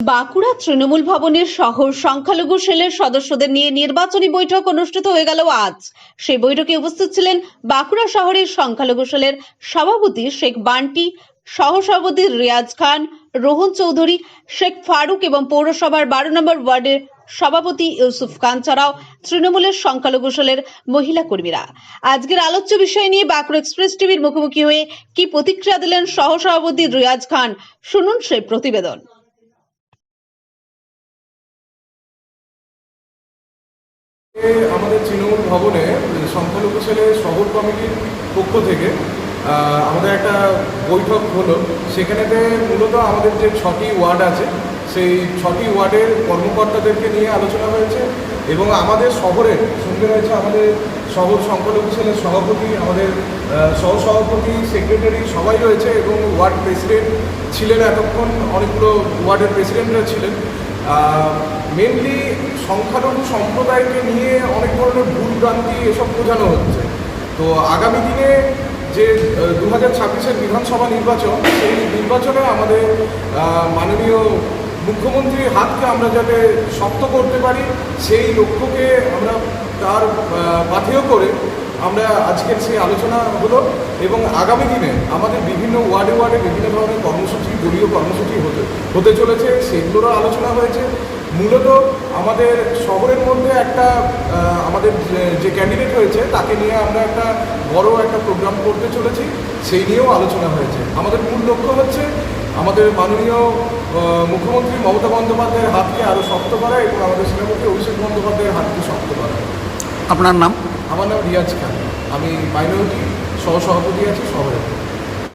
বাঁকুড়া তৃণমূল ভবনের শহর সংখ্যালঘু সেলের সদস্যদের নিয়ে নির্বাচনী বৈঠক অনুষ্ঠিত হয়ে গেল আজ। সেই বৈঠকে উপস্থিত ছিলেন বাঁকুড়া শহরের সংখ্যালঘু সেলের সভাপতি শেখ বান্টি, সহসভাপতি রিয়াজ খান, রোহন চৌধুরী, শেখ ফারুক এবং পৌরসভার 12 নম্বর ওয়ার্ডের সভাপতি ইউসুফ খান ছাড়াও তৃণমূলের সংখ্যালঘু সেলের মহিলা কর্মীরা। আজকের আলোচ্য বিষয় নিয়ে বাঁকুড়া এক্সপ্রেস টিভির মুখোমুখি হয়ে কি প্রতিক্রিয়া দিলেন সহসভাপতি রিয়াজ খান, শুনুন সেই প্রতিবেদন। আমাদের তৃণমূল ভবনে সংখ্যালঘু সেলের শহর কমিটির পক্ষ থেকে আমাদের একটা বৈঠক হলো। সেখানেতে মূলত আমাদের যে 6টি ওয়ার্ড আছে সেই 6টি ওয়ার্ডের কর্মকর্তাদেরকে নিয়ে আলোচনা হয়েছে এবং আমাদের শহরের সঙ্গে রয়েছে আমাদের শহর সংখ্যালঘু সেলের সভাপতি, আমাদের সহসভাপতি, সেক্রেটারি সবাই রয়েছে এবং ওয়ার্ড প্রেসিডেন্ট ছিলেন, এতক্ষণ অনেকগুলো ওয়ার্ডের প্রেসিডেন্টরা ছিলেন। মেনলি সংখ্যালঘু সম্প্রদায়কে নিয়ে অনেক ধরনের ভুলভ্রান্তি এসব বোঝানো হচ্ছে। তো আগামী দিনে যে 2026-এর বিধানসভা নির্বাচন, সেই নির্বাচনে আমাদের মাননীয় মুখ্যমন্ত্রীর হাতকে আমরা যাতে শক্ত করতে পারি, সেই লক্ষ্যকে আমরা তার পাথেয় করে আমরা আজকের সেই আলোচনা হলো এবং আগামী দিনে আমাদের বিভিন্ন ওয়ার্ডে ওয়ার্ডে বিভিন্ন ধরনের কর্মসূচি, দলীয় কর্মসূচি হতে চলেছে, সেগুলোরও আলোচনা হয়েছে। মূলত আমাদের শহরের মধ্যে একটা আমাদের যে ক্যান্ডিডেট হয়েছে তাকে নিয়ে আমরা একটা বড় একটা প্রোগ্রাম করতে চলেছি, সেই নিয়েও আলোচনা হয়েছে। আমাদের মূল লক্ষ্য হচ্ছে আমাদের মাননীয় মুখ্যমন্ত্রী মমতা বন্দ্যোপাধ্যায়ের হাতকে আরও শক্ত করা এবং আমাদের সেনাপতি অভিষেক বন্দ্যোপাধ্যায়ের হাতকে শক্ত করা। আপনার নাম? আমার নাম রিয়াজ খান, আমি মাইনরিটি সহসভাপতি আছি শহরে।